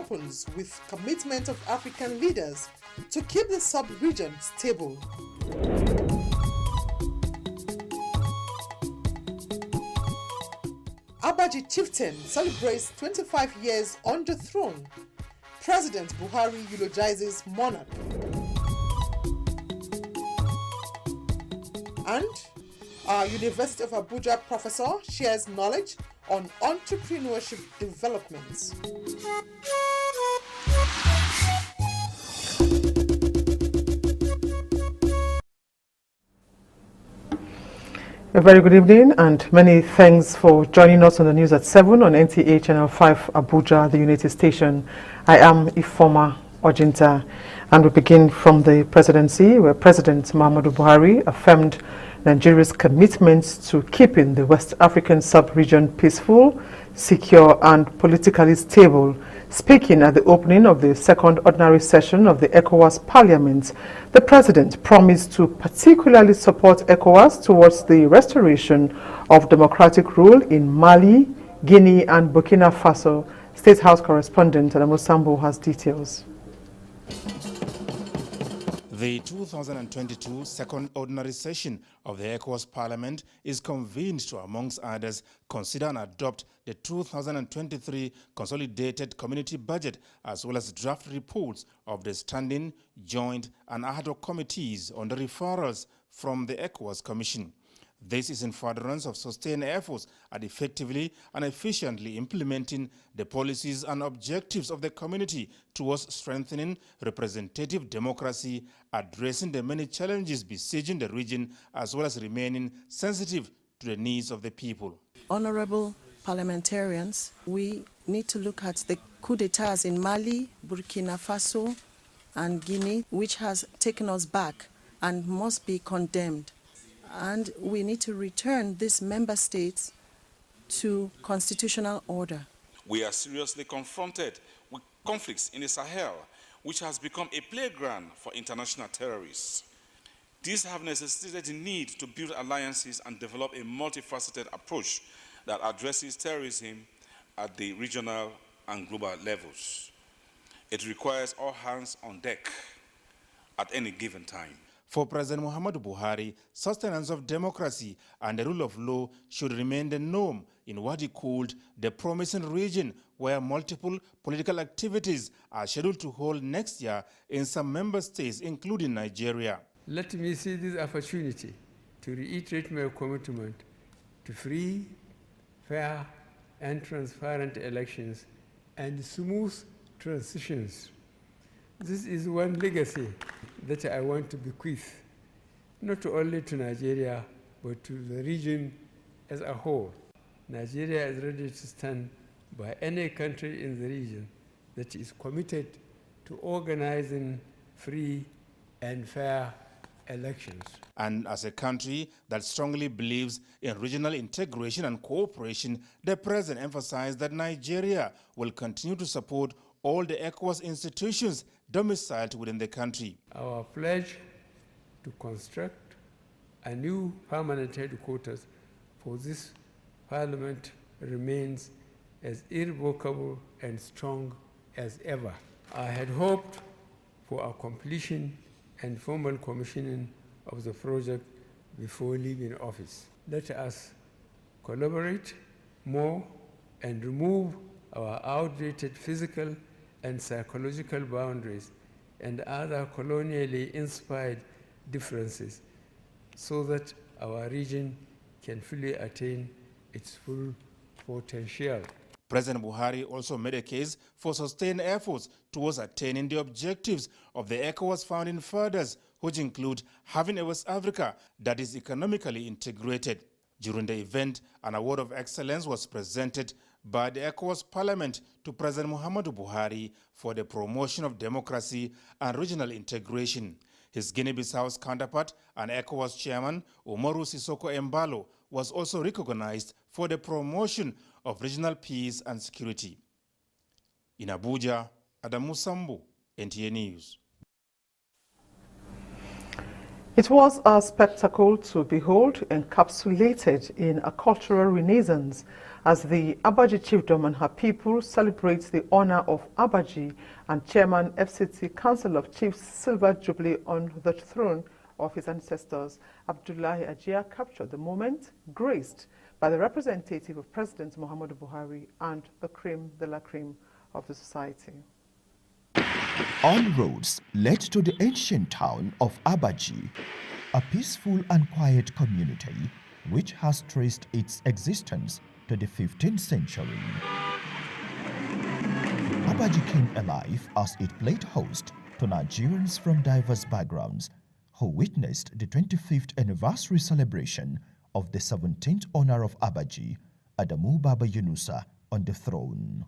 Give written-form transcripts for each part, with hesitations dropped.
happens with commitment of African leaders to keep the sub-region stable. Abaji chieftain celebrates 25 years on the throne. President Buhari eulogizes monarch. And our University of Abuja professor shares knowledge on entrepreneurship developments. A very good evening and many thanks for joining us on the news at 7 on NTA Channel 5 Abuja, the Unity Station. I am Ifoma Ojinta, and we begin from the presidency, where President Muhammadu Buhari affirmed Nigeria's commitment to keeping the West African sub-region peaceful, secure and politically stable. Speaking at the opening of the second ordinary session of the ECOWAS Parliament, the President promised to particularly support ECOWAS towards the restoration of democratic rule in Mali, Guinea and Burkina Faso. State House correspondent Adamu Sambo has details. The 2022 second ordinary session of the ECOWAS Parliament is convened to, amongst others, consider and adopt the 2023 Consolidated Community Budget, as well as draft reports of the Standing, Joint and ad hoc committees on the referrals from the ECOWAS Commission. This is in furtherance of sustained efforts at effectively and efficiently implementing the policies and objectives of the community towards strengthening representative democracy, addressing the many challenges besieging the region, as well as remaining sensitive to the needs of the people. Honorable parliamentarians, we need to look at the coup d'etats in Mali, Burkina Faso and Guinea, which has taken us back and must be condemned. And we need to return these member states to constitutional order. We are seriously confronted with conflicts in the Sahel, which has become a playground for international terrorists. These have necessitated the need to build alliances and develop a multifaceted approach that addresses terrorism at the regional and global levels. It requires all hands on deck at any given time. For President Muhammadu Buhari, sustenance of democracy and the rule of law should remain the norm in what he called the promising region, where multiple political activities are scheduled to hold next year in some member states, including Nigeria. Let me see this opportunity to reiterate my commitment to free, fair, and transparent elections and smooth transitions. This is one legacy that I want to bequeath, not only to Nigeria, but to the region as a whole. Nigeria is ready to stand by any country in the region that is committed to organizing free and fair elections. And as a country that strongly believes in regional integration and cooperation, the President emphasized that Nigeria will continue to support all the ECOWAS institutions domiciled within the country. Our pledge to construct a new permanent headquarters for this parliament remains as irrevocable and strong as ever. I had hoped for a completion and formal commissioning of the project before leaving office. Let us collaborate more and remove our outdated physical and psychological boundaries and other colonially inspired differences so that our region can fully attain its full potential. President Buhari also made a case for sustained efforts towards attaining the objectives of the ECOWAS founding fathers, which include having a West Africa that is economically integrated. During the event, an award of excellence was presented by the ECOWAS Parliament to President Muhammadu Buhari for the promotion of democracy and regional integration. His Guinea-Bissau's counterpart and ECOWAS chairman, Umaru Sissoko Embalo, was also recognized for the promotion of regional peace and security. In Abuja, Adamu Sambu, NTA News. It was a spectacle to behold, encapsulated in a cultural renaissance, as the Abaji chiefdom and her people celebrate the honor of Abaji and Chairman FCT Council of Chiefs Silver Jubilee on the throne of his ancestors. Abdullahi Ajia captured the moment, graced by the representative of President Muhammadu Buhari and the creme de la creme of the society. All roads led to the ancient town of Abaji, a peaceful and quiet community which has traced its existence to the 15th century. Abaji came alive as it played host to Nigerians from diverse backgrounds who witnessed the 25th anniversary celebration of the 17th owner of Abaji, Adamu Baba Yunusa, on the throne.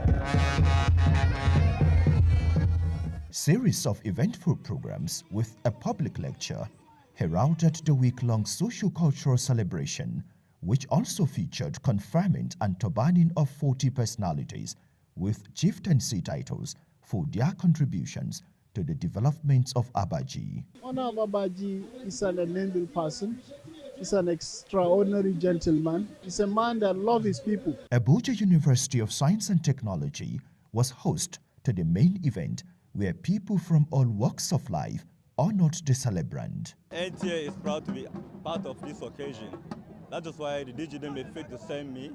Series of eventful programs with a public lecture heralded the week-long socio-cultural celebration, which also featured conferment and turbaning of 40 personalities with chieftaincy titles for their contributions to the development of Abaji. Honor of Abaji is an ennobled person. He's an extraordinary gentleman. He's a man that loves his people. Abuja University of Science and Technology was host to the main event where people from all walks of life honored the celebrant. NTA is proud to be part of this occasion. That is why the DGD made fit to send me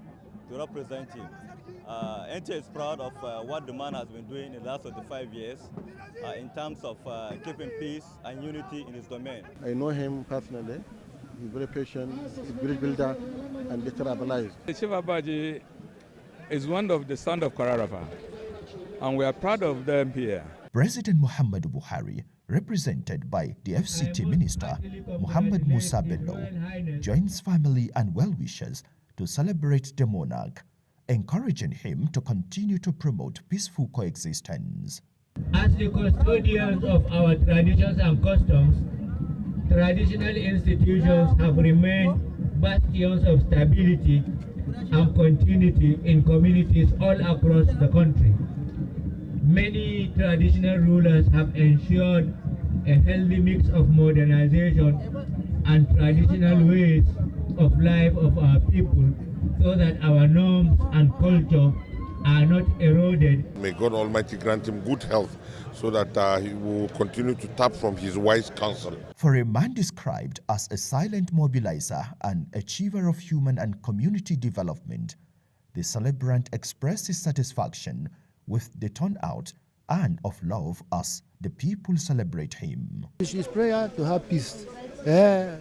to represent him. NTA is proud of what the man has been doing in the last 25 years in terms of keeping peace and unity in his domain. I know him personally. He's very patient, he's a great builder, and decentralized. The Chief Abaji is one of the sons of Kararafa, and we are proud of them here. President Muhammadu Buhari, represented by the FCT Minister Muhammad Musa Bello, joins family and well-wishers to celebrate the monarch, encouraging him to continue to promote peaceful coexistence. As the custodians of our traditions and customs, traditional institutions have remained bastions of stability and continuity in communities all across the country. Many traditional rulers have ensured a healthy mix of modernization and traditional ways of life of our people so that our norms and culture are not eroded. May God Almighty grant him good health so that he will continue to tap from his wise counsel. For a man described as a silent mobilizer and achiever of human and community development, the celebrant expressed his satisfaction with the turnout and of love as the people celebrate him. It's his prayer to have peace, to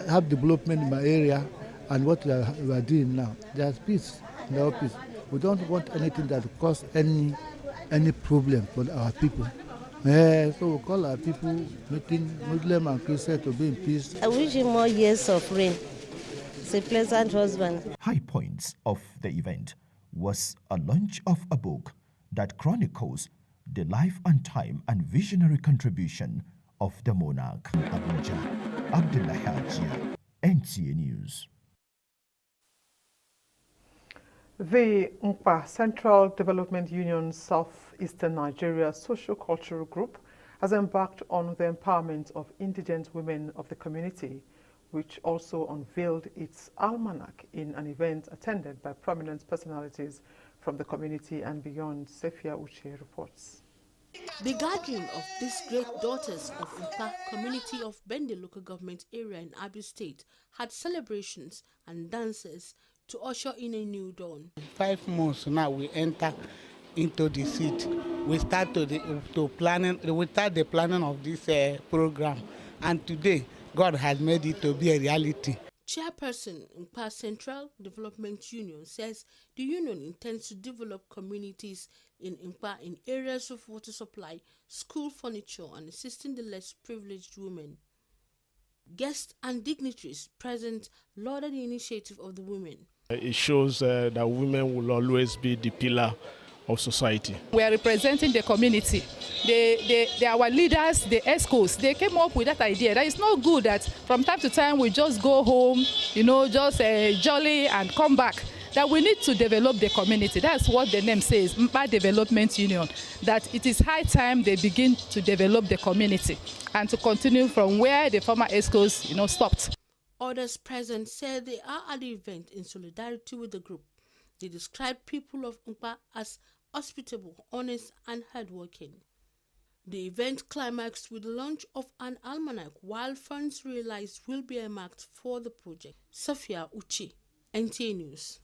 have development in my area, and what we are doing now. There's peace, no peace. We don't want anything that will cause any problem for our people. So we call our people, making Muslim and Christian to be in peace. I wish him more years of reign. He's a pleasant husband. High points of the event was a launch of a book that chronicles the life and time and visionary contribution of the monarch. Abuja, Abdullahi Ajia, NTA News. The Nkpa Central Development Union Southeastern Nigeria Socio-Cultural Group has embarked on the empowerment of indigent women of the community, which also unveiled its almanac in an event attended by prominent personalities from the community and beyond. Sefia Uche reports. The gathering of these great daughters of Nkpa community of Bende local government area in Abia State had celebrations and dances to usher in a new dawn. 5 months now we enter into the seat. We start the planning of this program, and today God has made it to be a reality. Chairperson Nkpa Central Development Union says the union intends to develop communities in Nkpa in areas of water supply, school furniture, and assisting the less privileged women. Guests and dignitaries present lauded the initiative of the women. It shows that women will always be the pillar of society. We are representing the community. They are our leaders, the ESCOs. They came up with that idea that it's not good that from time to time we just go home, just jolly and come back. that we need to develop the community. That's what the name says, Mpa Development Union, that it is high time they begin to develop the community and to continue from where the former ESCOs, stopped. Others present said they are at the event in solidarity with the group. They described people of Mpa as hospitable, honest, and hardworking. The event climaxed with the launch of an almanac, while funds realized will be earmarked for the project. Sophia Uchi, NTA News.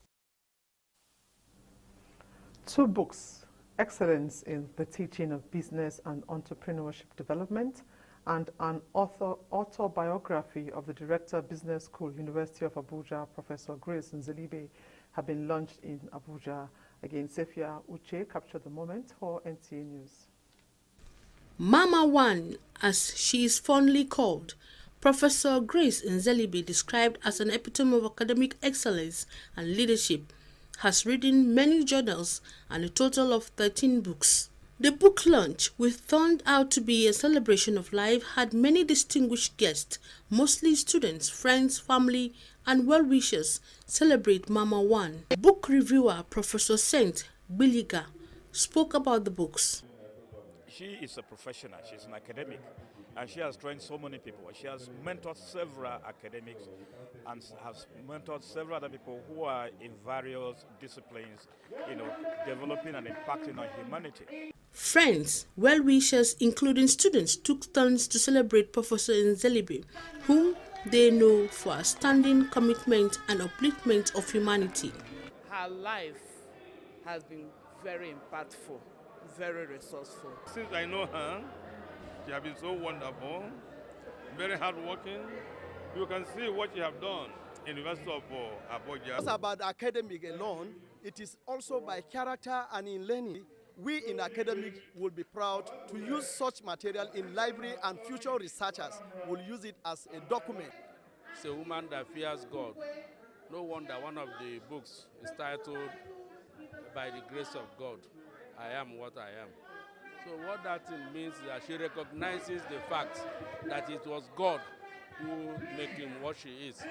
2 books, Excellence in the Teaching of Business and Entrepreneurship Development, and an autobiography of the Director of Business School, University of Abuja, Professor Grace Nzelibe, have been launched in Abuja. Again, Sophia Uche captured the moment for NTA News. Mama One, as she is fondly called, Professor Grace Nzelibe, described as an epitome of academic excellence and leadership, has written many journals and a total of 13 books. The book launch, which turned out to be a celebration of life, had many distinguished guests, mostly students, friends, family, and well-wishers, celebrate Mama One. Book reviewer Professor Saint Biliga spoke about the books. She is a professional, she's an academic, and she has trained so many people. She has mentored several academics and has mentored several other people who are in various disciplines, developing and impacting on humanity. Friends, well-wishers, including students, took turns to celebrate Professor Nzelibe, whom they know for her standing commitment and upliftment of humanity. Her life has been very impactful, very resourceful. Since I know her, she has been so wonderful, very hardworking. You can see what she has done in the University of Abuja. It's about academic alone. It is also by character and in learning. We in academic will be proud to use such material in library, and future researchers will use it as a document. It's a woman that fears God. No wonder one of the books is titled, By the Grace of God, I Am What I Am. So what that means is that she recognizes the fact that it was God who made him what she is.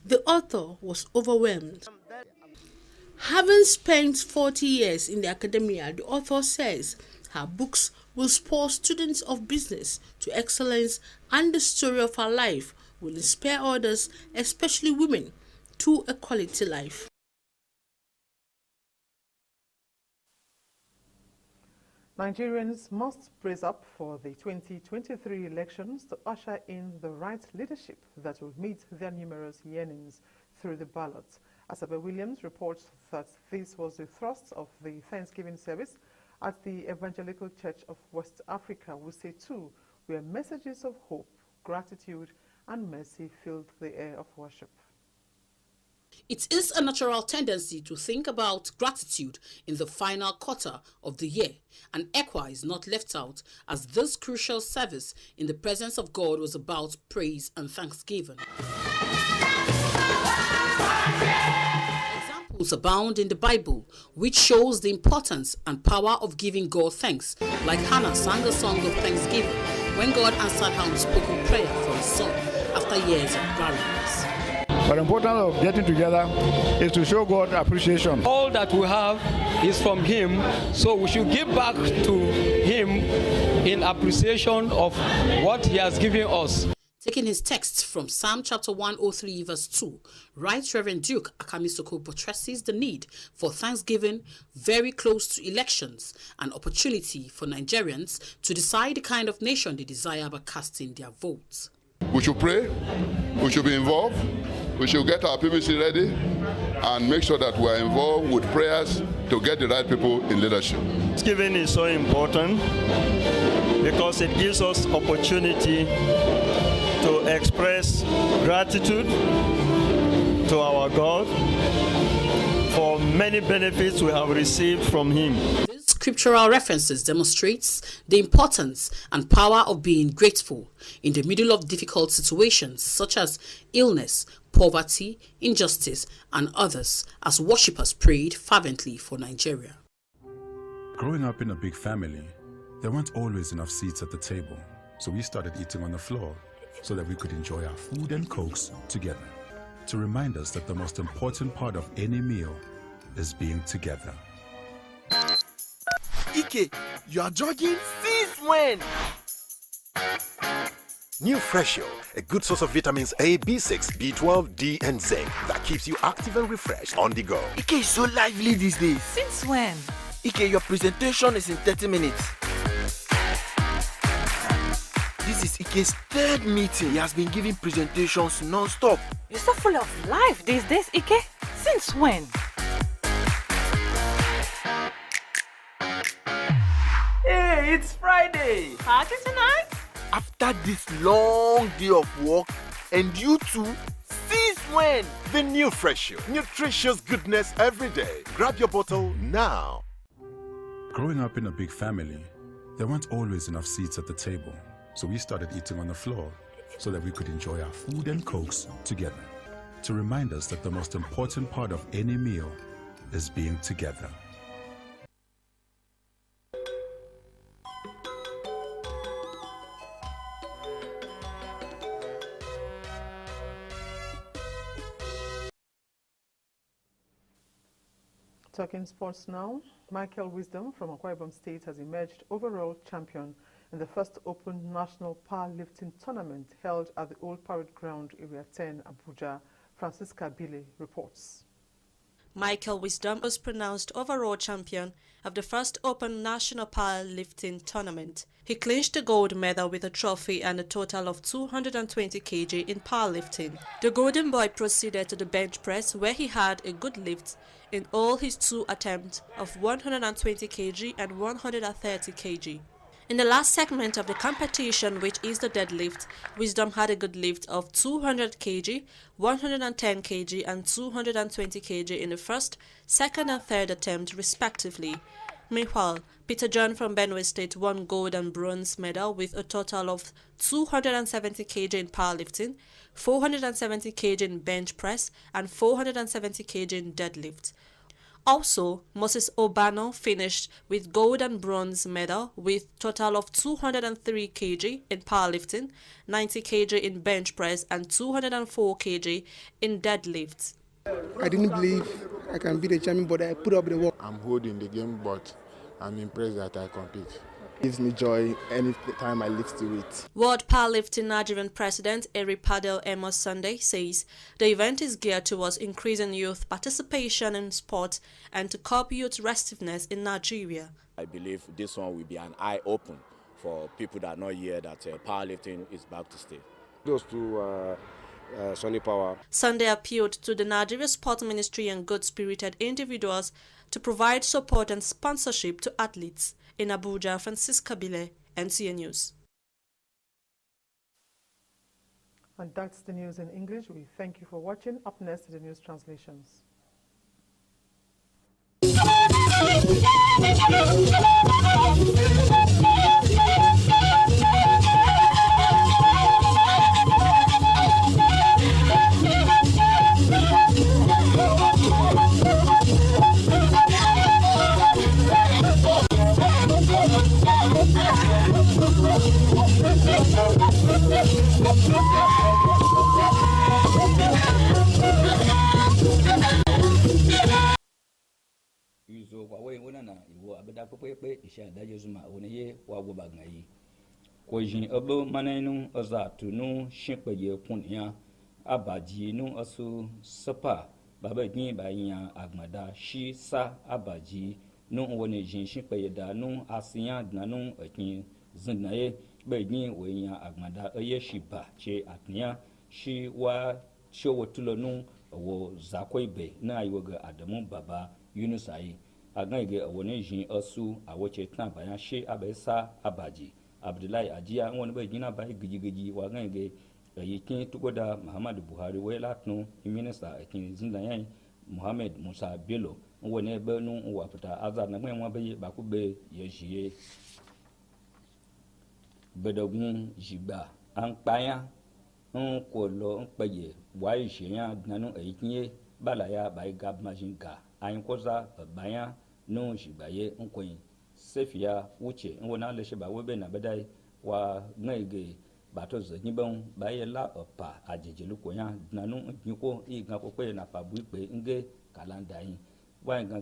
The author was overwhelmed. Having spent 40 years in the academia, the author says her books will spur students of business to excellence, and the story of her life will inspire others, especially women, to a quality life. Nigerians must brace up for the 2023 elections to usher in the right leadership that will meet their numerous yearnings through the ballot. Asabe Williams reports that this was the thrust of the Thanksgiving service at the Evangelical Church of West Africa, Wuse 2, where messages of hope, gratitude, and mercy filled the air of worship. It is a natural tendency to think about gratitude in the final quarter of the year, and ECWA is not left out, as this crucial service in the presence of God was about praise and thanksgiving. Examples abound in the Bible, which shows the importance and power of giving God thanks, like Hannah sang a song of thanksgiving when God answered her unspoken prayer for his son after years of barrenness. But the importance of getting together is to show God appreciation. All that we have is from Him, so we should give back to Him in appreciation of what He has given us. Taking his texts from Psalm chapter 103 verse 2, Right Reverend Duke Akamisoko buttresses the need for thanksgiving very close to elections, an opportunity for Nigerians to decide the kind of nation they desire by casting their votes. We should pray, we should be involved, we should get our PVC ready and make sure that we are involved with prayers to get the right people in leadership. Thanksgiving is so important because it gives us opportunity to express gratitude to our God for many benefits we have received from Him. These scriptural references demonstrates the importance and power of being grateful in the middle of difficult situations such as illness, poverty, injustice, and others, as worshippers prayed fervently for Nigeria. Growing up in a big family, there weren't always enough seats at the table, so we started eating on the floor so that we could enjoy our food and cokes together, to remind us that the most important part of any meal is being together. Ike, you are jogging since when? New Freshio, a good source of vitamins A, B6, B12, D, and zinc that keeps you active and refreshed on the go. Ike is so lively these days. Since when? Ike, your presentation is in 30 minutes. This is Ike's third meeting. He has been giving presentations non-stop. You're so full of life these days, Ike. Since when? Hey, it's Friday. Party tonight? After this long day of work, and you too, since when? The New Freshio, nutritious goodness every day. Grab your bottle now. Growing up in a big family, there weren't always enough seats at the table, so we started eating on the floor so that we could enjoy our food and cokes together, to remind us that the most important part of any meal is being together. Talking sports now, Michael Wisdom from Akwa Ibom State has emerged overall champion in the first Open National Powerlifting Tournament held at the Old Parade Ground, Area 10, Abuja. Francisca Bile reports. Michael Wisdom was pronounced overall champion of the first Open National Powerlifting Tournament. He clinched the gold medal with a trophy and a total of 220 kg in powerlifting. The Golden Boy proceeded to the bench press, where he had a good lift in all his two attempts of 120 kg and 130 kg. In the last segment of the competition, which is the deadlift, Wisdom had a good lift of 200 kg, 110 kg and 220 kg in the first, second and third attempt respectively. Meanwhile, Peter John from Benue State won gold and bronze medal with a total of 270 kg in powerlifting, 470 kg in bench press and 470 kg in deadlift. Also, Moses Obano finished with gold and bronze medal with total of 203 kg in powerlifting, 90 kg in bench press and 204 kg in deadlift. I didn't believe I can be the champion, but I put up the work. I'm holding the game, but I'm impressed that I compete. It gives me joy any time I lift to it. World Powerlifting Nigerian President Eric Padel Amos Sunday says the event is geared towards increasing youth participation in sport and to curb youth restiveness in Nigeria. I believe this one will be an eye-open for people that are not here that powerlifting is back to stay. Those two Sunday Power. Sunday appealed to the Nigeria Sport Ministry and good-spirited individuals to provide support and sponsorship to athletes. In Abuja, Francisca Bile, NCA News. And that's the news in English. We thank you for watching. Up next is the news translations. Yuzo kwa we wona na iwo abeda pepepe isha daje zuma woniye wa go bagnai ko jin obo manenu ozatu nu shekpeje kunya abaji nu asu sapa baba gin bayan agmada shi sa abaji nu woni jin shekpeje da nu asiyan dnanu akin zinaye be gin we yan agmada eye shiba che atnya shi wa showotulo nu wo zakoibe na iwoga adamu baba Yunus ayi agangege woni jin asu awoche tan bayan she abesa abaji Abdullahi ajiya woni be jina ba gijigiji wa gangege yikin tugoda Muhammadu Buhari wela tun minister akin zindan Muhammad Musa Bello woni be nu wa fita azar na mwen be ba ku be yejiye bedogun jiba an paya ko lo npeye wa iseyan nanu eyikinye balaya ba gab majinga ayin koza baya no shibaye nkoyin sefia wuche wona le shiba webe na bedai wa ngege bato zanyibon baye la opa ajejelu koyan nanu nyiko igan ko pe na pabu pe nge kalanda yin wanga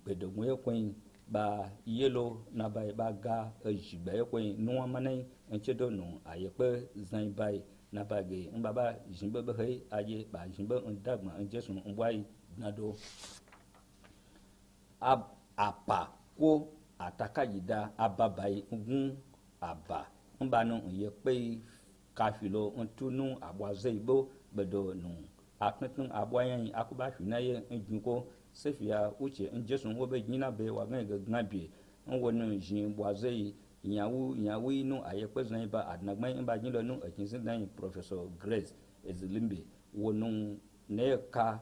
bedogwe kwen ba yelo na ba ga jibe kwen no manai enchedo no ayepe zan bai na bage mbaba jimbe be he aye ba jimbe ndagma njesu mbwai nado apa ko ataka yida ababai ngun aba mbanu yepe kafilo ntunu abwaze ibo bedo no aknetun abwayan akuba hwinaye njunko sefia uche njesu wobe nyina be wa ngabe nwonu jin bwaze yawu inu ayepe zan ba adnagman ba nyilo nu akinsin dan Professor Grace Ezilimbe wonu ne ka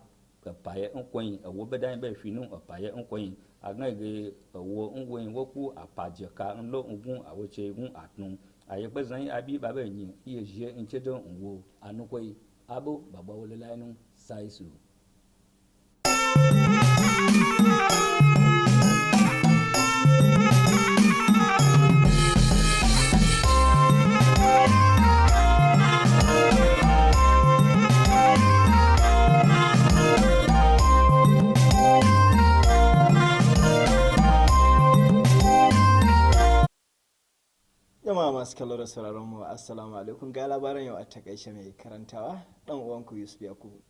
paye nkwen awo bedan be hwinu paye nkwen agage awo ngwen woku apaje ka nlo ngun awoche ngun atnu ayepe zan abi ba be nyi yeje nchedo nwo anukoi abo baba wolelainu saisu. Jama'a masu kallo da sauraron mu assalamu alaikum ga labaran yau a takaice mai karantawa dan uwanku Yusuf Yakubu.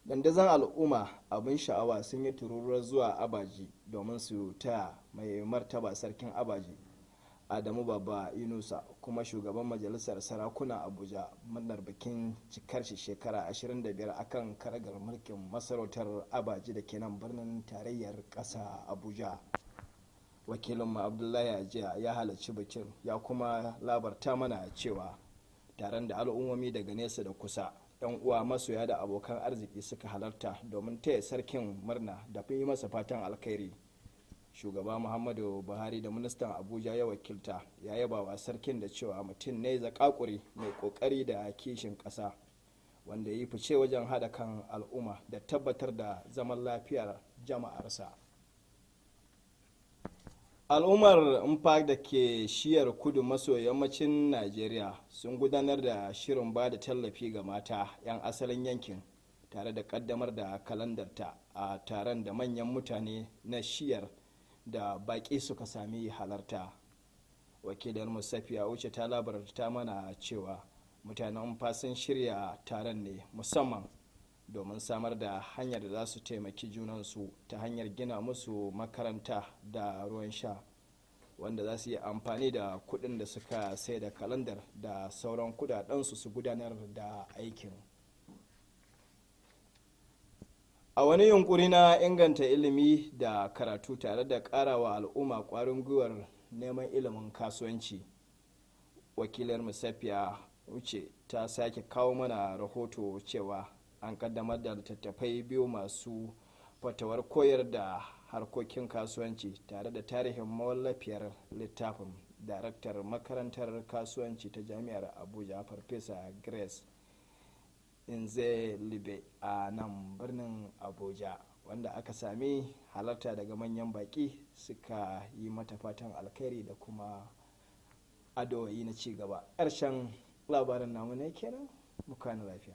Dandazon al'umma abin sha'awa sun yi tururuwar zuwa Abaji domin su taya mai martaba sarkin Abaji Adamu Baba Yunusa kuma shugaban majalisar sarakuna Abuja murnar bikin cikar shi shekara 25 akan karagar mulkin masarautar Abaji da ke nan birnin tarayyar ƙasa Abuja. Wakilinmu Abdullahi Ajiya ya halarci bikin ya kuma labarta mana cewa taron da al'ummomi daga nesa da kusa 'yan uwa masoya da abokan arziki suka halarta domin taya sarkin murna da yi masa fatan alkhairi. Shugaba Muhammadu Buhari da ministan Abuja ya wakilta ya yaba wa sarkin da cewa mutum ne zakakuri mai kokari da kishin ƙasa wanda ya yi fice wajen haɗa kan al'umma da tabbatar da zaman lafiyar jama'arsa. Al'ummar Mpa da ke shiyar kudu maso yammacin Najeriya sun gudanar da shirin ba da tallafi ga mata 'yan asalin yankin tare da kaddamar da kalandarta a taron da manyan mutane na shiyar da baƙi suka sami halarta. Wakilar Musafiya wuce ta labarta mana cewa mutanen Mpa sun shirya taron ne musamman domin samar da hanyar da za su taimaki junansu ta hanyar gina musu makaranta da ruwan sha wanda za su yi amfani da kudin da suka sai da kalandar da sauran kudadensu su gudanar da aikin. A wani yunkuri na inganta ilimi da karatu tare da karawa al'umma kwarin gwiwar neman ilimin kasuwanci, wakilar Musafiya wuce ta sake kawo mana rahoto cewa an kaddamar da littattafai biyu masu fatawar koyar da harkokin kasuwanci tare da tarihin mawallafiyar littafin daraktar makarantar kasuwanci ta jami'ar Abuja Farfesa Grace Inzelibe a nan birnin Abuja wanda aka sami halarta daga manyan baki suka yi mata fatan alkhairi da kuma addu'o'i na ci gaba. Ƙarshen labarin namu ne kenan, mu kana lafiya.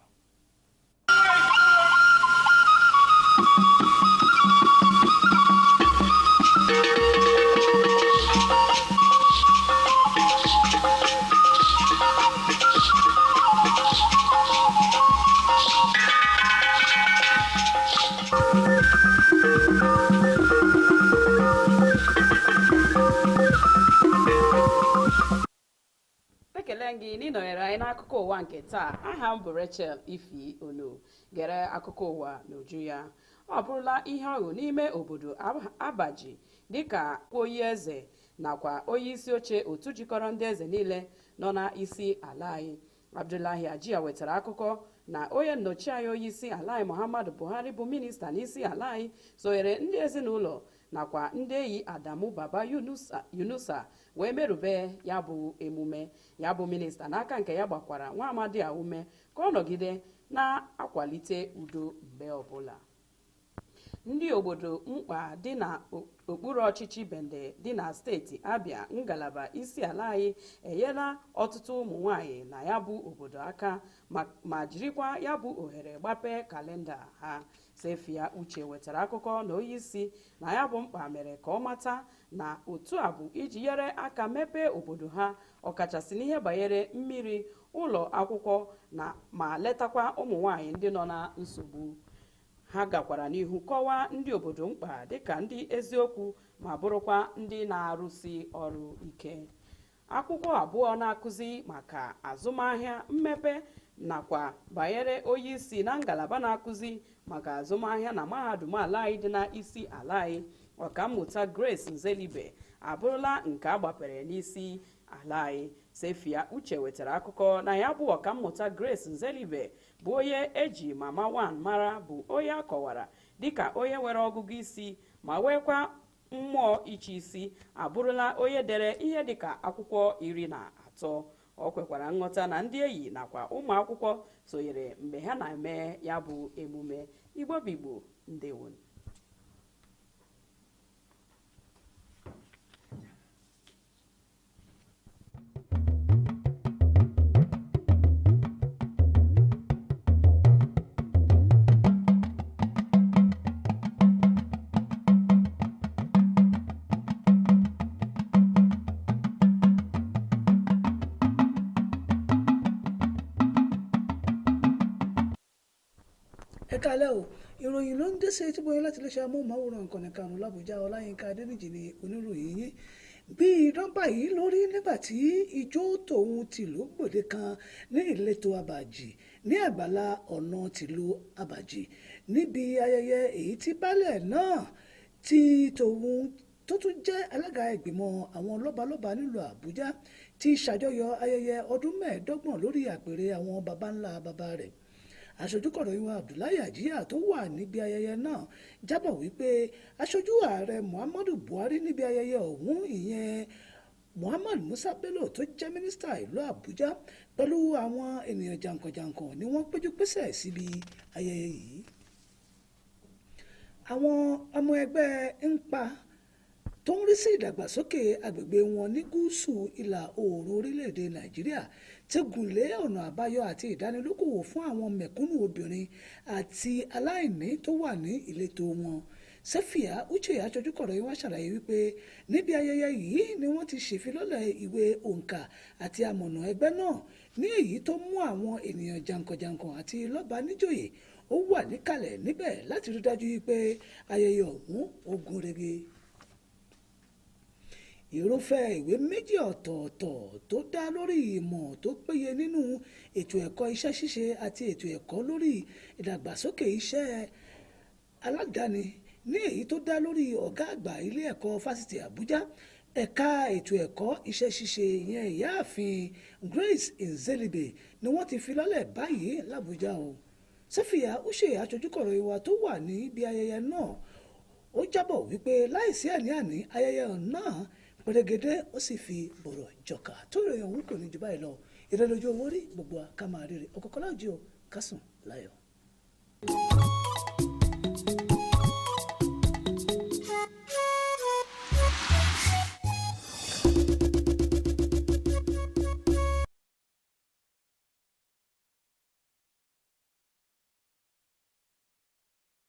ekele gị n'ịnọnyere anyị n'akụkọ ụwa nke taa. Aha m bụ Rachel Ifi Ono. Gere akụkọ ụwa n'uju ya. Ọ bụrụla ihe ọṅụ n'ime obodo Abaji dịka onye eze nakwa onye isi oche otu jikọrọ ndị eze niile nọ na isi ala anyị. Abdullahi Ajiya wetara akụkọ na onye nnọchianya onye isi ala anyị Muhammadu Buhari bụ minista n'isi ala anyị sonyere ndị ezinụlọ nakwa ndị enyi Adamu Baba Yunusa wee merube ya bụ emume. Ya bụ minista n'aka nke ya gbakwara nwa amadi a ume ka ọ nọgide na-akwalite udo mgbe ọbụla. Ndị obodo Mkpa dị na okpuru ọchịchị Bende dị na steeti Abia ngalaba isi ala anyị enyela ọtụtụ ụmụ nwanyị na ya bụ obodo aka ma jirikwa ya bụ ohere gbapee kalenda ha. Sefia Uche wetara akụkọ na onyeisi na ya bụ mkpa mere ka ọ mata na otu a bụ iji nyere aka mepee obodo ha ọkachasị n'ihe banyere mmiri, ụlọ akwụkwọ na ma letakwa ụmụ nwanyị ndị nọ na nsogbu. Ha gakwara n'ihu kọwaa ndị obodo mkpa dịka ndị eziokwu ma bụrụkwa ndị na-arụsi ọrụ ike. Akwụkwọ abụọ na-akụzi maka azụmahịa, mmepe nakwa banyere onyeisi na ngalaba na-akụzi maka azụmahịa na mahadum ala anyị dị na isi ala anyị, Ọkammụta Grace Nzelibe abụrụla nke agbapere n'isi ala anyị. Sefia Uche wetara akụkọ na ya bụ Ọkammụta Grace Nzelibe bụ onye eji Mama Wan mara, bụ onye akọwara dịka onye nwere ọgụgụ isi ma nwekwa mmụọ iche isi, abụrụla onye dere ihe dịka akwụkwọ 13. Ọ kwekwara nghọta na ndị enyi nakwa ụmụ akwụkwọ sonyere mgbe ha na-eme ya bụ emume. Igbo bigbo, ndewo. Ẹ káalẹ́ o, ìròyìn ló ń dé sí etí bóyá láti iléeṣẹ́ amóhùnmáwòrán ìkànnì karùn-ún l'Àbújá. Ọláyínká Adéníjì ni oníròyìn yín. Bí idán báyìí lórí nígbà tí ijó tòun tìlú gbòde kan ní ìletò Àbàjì ní àgbàlá ọ̀nà tìlú Àbàjì níbi ayẹyẹ èyí tí baálẹ̀ náà ti tòun tó tún jẹ́ alága ìgbìmọ̀ àwọn lọ́balọ́ba nílùú Àbújá ti ṣàjọyọ̀ ayẹyẹ ọdún 25 lórí àpèrè àwọn baba ńlá baba rẹ̀. Aṣojú kọ̀ròyìn wa Abdullahi Ajiya tó wà níbi ayẹyẹ náà jábọ̀ wípé aṣojú ààrẹ Muhammadu Buhari níbi ayẹyẹ ọ̀hún, ìyẹn Muhammad Musa Bello tó jẹ́ mínísítà ìlú Àbújá pẹ̀lú àwọn ènìyàn jàǹkànjàǹkàn ni wọ́n péjú pésẹ̀ síbi ayẹyẹ yìí. Àwọn ọmọ ẹgbẹ́ ńpa tó ń rí sí ìdàgbàsókè agbègbè wọn ní gúúsù ìlà oòrùn orílẹ̀-èdè Nàìjíríà ti gùnlé ọ̀nà àbáyọ àti ìdánilókòwò fún àwọn mẹ̀kúnnù obìnrin àti aláìní tó wà ní ìletò wọn. Sefia Uche aṣojúkọ̀rọ̀ yìí wá ṣàlàyé wípé níbi ayẹyẹ yìí ni wọ́n ti ṣèfilọ́lẹ̀ ìwé òǹkà àti amọ̀nà ẹgbẹ́ náà, ní èyí tó mú àwọn ènìyàn jàǹkànjàǹkàn àti lọ́ba níjòyè ó wà níkàlẹ̀ níbẹ̀ láti rí dájú wípé ayẹyẹ ọ̀hún ó gún régé. Irúfẹ́ ìwé méjì ọ̀tọ̀ọ̀tọ̀ tó dá lórí ìmọ̀ tó péye nínú ètò ẹ̀kọ́ iṣẹ́ ṣíṣe àti ètò ẹ̀kọ́ lórí ìdàgbàsókè iṣẹ́ aládàáni, ní èyí tó dá lórí ọ̀gá àgbà ilé ẹ̀kọ́ fásitì Àbújá ẹ̀ka ètò ẹ̀kọ́ iṣẹ́ ṣíṣe ìyẹn ìyáàfin Grace Nzelibe ni wọ́n ti fi lọ́lẹ̀ báyìí l'Àbújá o. Sefia Uche aṣojúkọ̀rọ̀ ìwà tó wà níbi ayẹyẹ náà ó jábọ̀ wípé láìsí àní-àní ayẹyẹ náà pẹ̀rẹ̀gẹ̀dẹ̀ ó sì fi bọ̀rọ̀ jọ̀ka. Tó ìròyìn ọ̀hún kò ní jù báyìí lọ. Ìrẹ́lójú owó rí gbogbo àkàmà rere ọ̀kọ̀ọ̀kan láòjì ò kásùn láyọ̀.